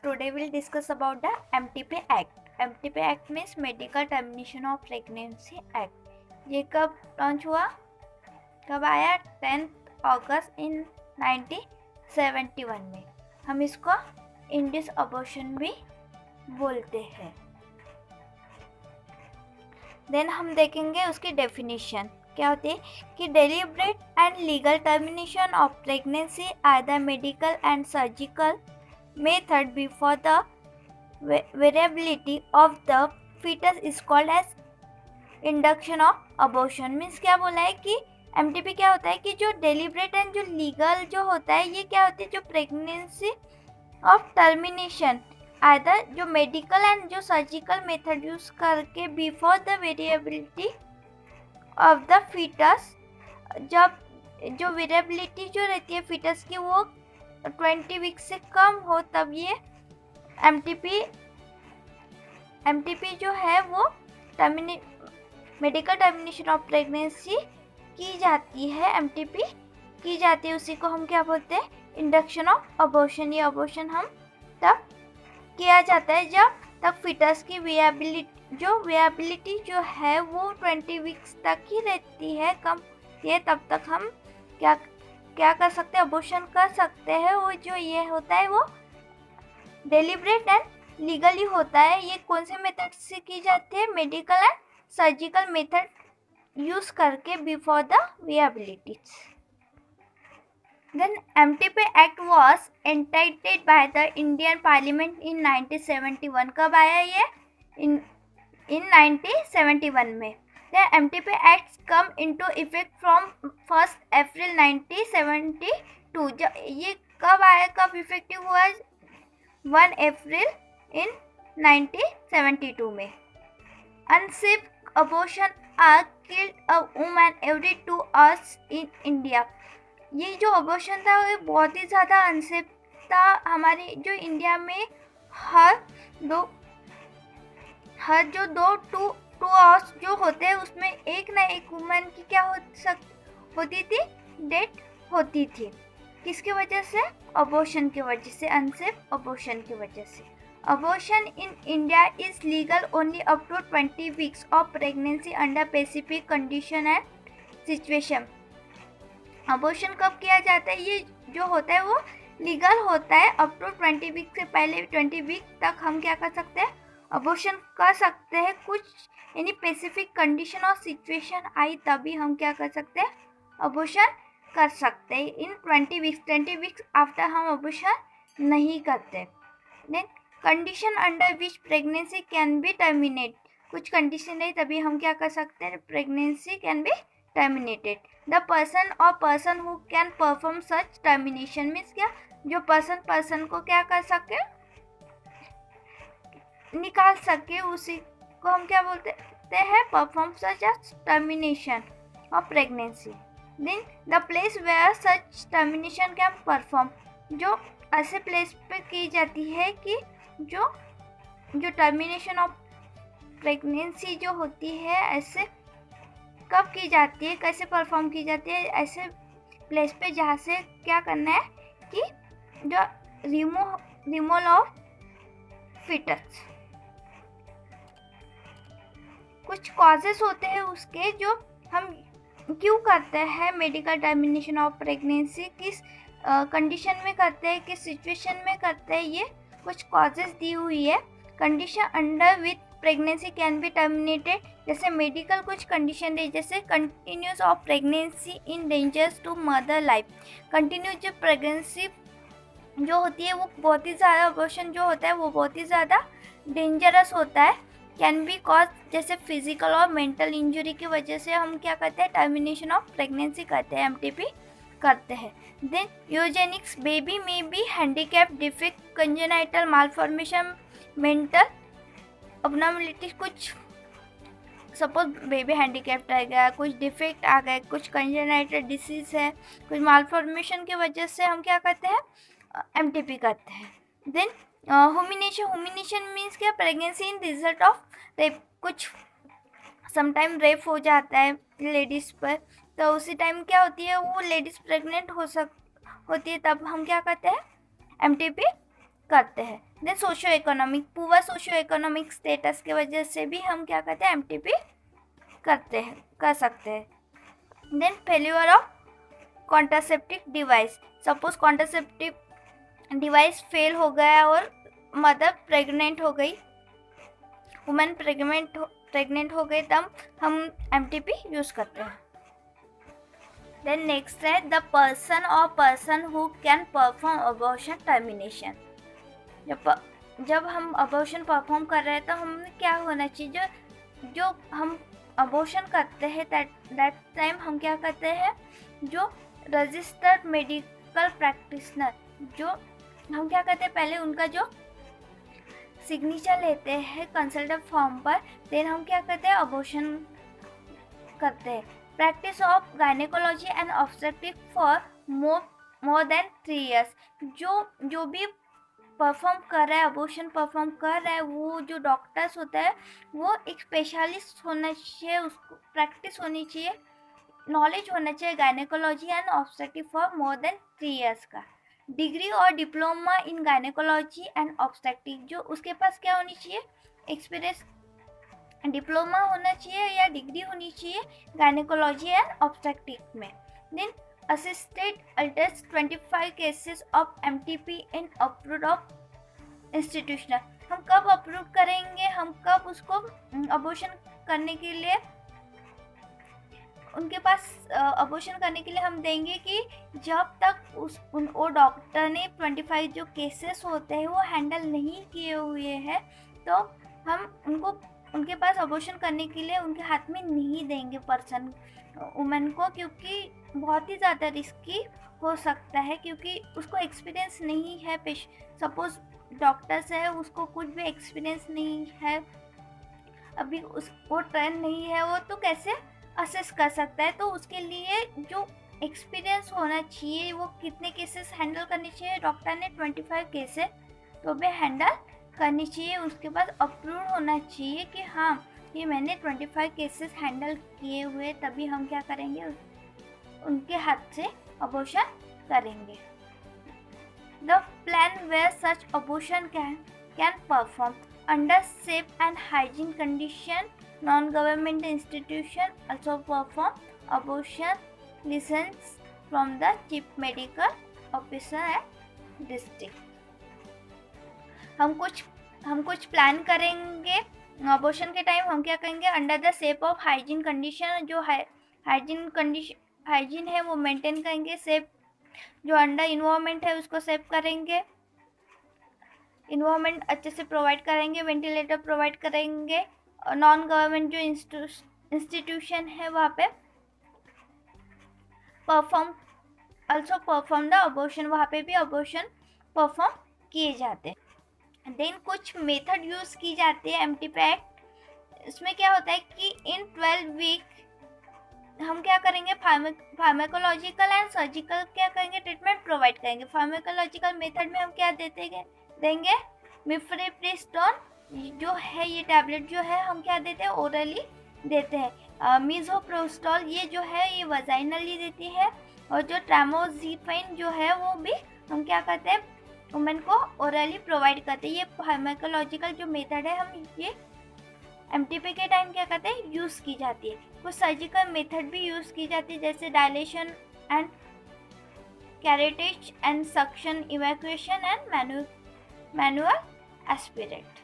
Today we'll discuss about the MTP Act. MTP Act means Medical Termination of Pregnancy Act. ये कब launch हुआ, कब आया? 10 अगस्त इन 1971 में. हम इसको इंड्यूस अबॉर्शन भी बोलते हैं. देन हम देखेंगे उसकी डेफिनेशन क्या होती है कि deliberate and legal termination of pregnancy either medical and surgical method before the variability of the foetus is called as induction of abortion. Means क्या बोला है कि एमटीपी क्या होता है कि जो डेलिब्रेट एंड जो लीगल जो होता है ये क्या होती है, जो प्रेगनेंसी ऑफ टर्मिनेशन आइदर जो मेडिकल एंड जो सर्जिकल मेथड यूज करके before the variability of the foetus, जब जो वेरिएबिलिटी जो रहती है फीटस की वो 20 वीक से कम हो, तब ये एमटीपी जो है वो मेडिकल टर्मिनेशन ऑफ प्रेगनेंसी की जाती है. एमटीपी की जाती है, उसी को हम क्या बोलते हैं, इंडक्शन ऑफ अबॉर्शन. ये अबॉर्शन हम तब किया जाता है जब तक फीटस की विएबिलिटी जो है वो 20 वीक्स तक ही रहती है, कम ये तब तक हम क्या कर सकते हैं, अबॉर्शन कर सकते हैं. वो जो ये होता है वो डेलिब्रेट एंड लीगली होता है. ये कौन से मेथड से की जाती है, medical and surgical method use करके before the viabilities. Then MTP Act was enacted by the Indian Parliament in 1971. कब आया ये? in 1971 में. The MTP Acts come into effect from 1st April 1972. ये कब आया, कब इफेक्टिव हुआ? 1 अप्रैल in 1972 में. Unsafe abortion are killed a woman every 2 hours in India. ये जो अबॉर्शन था वो बहुत ही ज़्यादा अनसेफ था. हमारे जो इंडिया में हर दो टू आवर्स जो होते हैं उसमें एक ना एक वुमेन की क्या होती थी, डेथ होती थी. किसकी वजह से? अबॉर्शन की वजह से, अनसेफ अबॉर्शन की वजह से. Abortion in India is legal only up to 20 weeks of pregnancy under specific condition and situation. Abortion कब किया जाता है? ये जो होता है वो लीगल होता है अप टू 20 वीक से पहले 20 वीक तक हम क्या कर सकते हैं, अबॉर्शन कर सकते हैं. कुछ यानी स्पेसिफिक कंडीशन और सिचुएशन आई तभी हम क्या कर सकते हैं, अबॉर्शन कर सकते हैं. इन 20 वीक्स आफ्टर हम अबॉर्शन नहीं करते. Then condition under which pregnancy can be terminate. कुछ कंडीशन है तभी हम क्या कर सकते हैं, pregnancy can be terminated. The person who can perform such termination means क्या, जो पर्सन को क्या कर सके, निकाल सके, उसी को हम क्या बोलते हैं, perform such as termination of pregnancy. Then the place where such termination can perform, जो ऐसे प्लेस पे की जाती है कि जो टर्मिनेशन ऑफ प्रेगनेंसी जो होती है ऐसे कब की जाती है, कैसे परफॉर्म की जाती है, ऐसे प्लेस पे जहाँ से क्या करना है कि जो रिमूवल ऑफ फीटस. कुछ कॉजेस होते हैं उसके जो हम क्यों करते हैं मेडिकल टर्मिनेशन ऑफ प्रेगनेंसी, किस कंडीशन में करते हैं, किस सिचुएशन में करते हैं, ये कुछ कॉजेस दी हुई है. Condition under with pregnancy can be terminated, जैसे मेडिकल कुछ कंडीशन है, जैसे continuous of pregnancy in dangers to mother life. Continuous जो प्रेगनेंसी जो होती है वो बहुत ही ज़्यादा, अबॉर्शन जो होता है वो बहुत ही ज़्यादा डेंजरस होता है. कैन बी कॉज, जैसे फिजिकल और मेंटल इंजरी की वजह से हम क्या करते हैं, टर्मिनेशन ऑफ प्रेगनेंसी करते हैं, एमटीपी करते हैं. देन यूजेनिक्स, बेबी में be handicap, defect, congenital malformation, mental abnormality. कुछ सपोज बेबी हैंडीकैप्ड आ गया, कुछ डिफेक्ट आ गए, कुछ कंजेनाइटल डिसीज है, कुछ मालफॉर्मेशन की वजह से हम क्या करते हैं, एमटीपी करते हैं. देन हुमिनेशन मीन्स क्या, pregnancy in result of rape. कुछ समटाइम रेप हो जाता है लेडीज़ पर, तो उसी टाइम क्या होती है, वो लेडीज़ प्रेग्नेंट होती है, तब हम क्या करते हैं, एमटीपी करते हैं। Then socio economic, poor socio economic status के वजह से भी हम क्या करते हैं, एमटीपी कर सकते हैं। Then failure of contraceptive device, suppose contraceptive device fail हो गया और मदर प्रेग्नेंट हो गई, वुमेन प्रेग्नेंट हो गई, तब हम एमटीपी यूज करते हैं। देन नेक्स्ट है द पर्सन और person who can perform abortion termination. जब हम अबॉर्शन परफॉर्म कर रहे हैं तो हमें क्या होना चाहिए, जो हम अबॉर्शन करते हैं दैट टाइम हम क्या करते हैं, जो रजिस्टर्ड मेडिकल प्रैक्टिशनर, जो हम क्या करते हैं, पहले उनका जो सिग्नेचर लेते हैं कंसल्टेंट फॉर्म पर, देन हम क्या करते हैं, अबॉर्शन करते हैं। Practice of gynaecology and obstetric for more than 3 years, जो भी परफॉर्म कर रहा है, अबॉर्शन परफॉर्म कर रहा है, वो जो डॉक्टर्स होता है वो एक स्पेशलिस्ट होना चाहिए, उसको प्रैक्टिस होनी चाहिए, नॉलेज होना चाहिए gynaecology and obstetric for more than 3 years का। डिग्री और diploma in gynaecology and obstetric, जो उसके पास क्या होनी चाहिए, एक्सपीरियंस, डिप्लोमा होना चाहिए या डिग्री होनी चाहिए गायनेकोलॉजी एंड ऑब्स्टेट्रिक में। Then assisted alters 25 cases of MTP in approved of institutional, हम कब अप्रूव करेंगे, हम कब उसको अबॉर्शन करने के लिए उनके पास अबॉर्शन करने के लिए हम देंगे कि जब तक वो डॉक्टर ने 25 जो केसेस होते हैं वो हैंडल नहीं किए हुए हैं, तो हम उनके पास अबॉर्शन करने के लिए उनके हाथ में नहीं देंगे पर्सन वुमेन को, क्योंकि बहुत ही ज़्यादा रिस्की हो सकता है, क्योंकि उसको एक्सपीरियंस नहीं है। सपोज डॉक्टर्स है, उसको कुछ भी एक्सपीरियंस नहीं है, अभी वो ट्रेन नहीं है, वो तो कैसे असेस कर सकता है। तो उसके लिए जो एक्सपीरियंस होना चाहिए, वो कितने केसेस हैंडल करने चाहिए, डॉक्टर ने 25 केसेस तो भी हैंडल करनी चाहिए, उसके बाद अप्रूव होना चाहिए कि हाँ ये मैंने 25 केसेस हैंडल किए हुए, तभी हम क्या करेंगे, उनके हाथ से अबॉर्शन करेंगे। The plan where such abortion can perform under safe and hygiene condition, non government institution also perform abortion license from the chief medical officer at district। हम कुछ प्लान करेंगे अबॉर्शन के टाइम, हम क्या करेंगे, under the safe of hygiene condition, जो hygiene है वो मेंटेन करेंगे, सेफ जो अंडर इन्वायरमेंट है उसको सेफ करेंगे, इन्वायरमेंट अच्छे से प्रोवाइड करेंगे, वेंटिलेटर प्रोवाइड करेंगे, नॉन गवर्नमेंट जो इंस्टीट्यूशन है वहाँ पे परफॉर्म द अबॉर्शन, वहाँ पे भी अबॉर्शन परफॉर्म किए जाते हैं। देन कुछ मेथड यूज़ की जाती है एमटीपी एक्ट। इसमें क्या होता है कि इन 12 वीक हम क्या करेंगे, फार्माकोलॉजिकल एंड सर्जिकल क्या करेंगे, ट्रीटमेंट प्रोवाइड करेंगे। फार्माकोलॉजिकल मेथड में हम क्या देंगे, मिफ्रेप्रिस्टोन जो है, ये टैबलेट जो है हम क्या देते हैं, ओरली देते हैं। मिसोप्रोस्टॉल ये जो है ये वजाइनली देती है, और जो ट्रामोजिफाइन जो है वो भी हम क्या करते हैं, वुमेन को ओरली प्रोवाइड करते हैं। ये फार्माकोलॉजिकल जो मेथड है हम ये एमटीपी के टाइम क्या करते हैं, यूज़ की जाती है। कुछ सर्जिकल मेथड भी यूज़ की जाती है, जैसे dilation and curettage and suction evacuation and manual aspirate.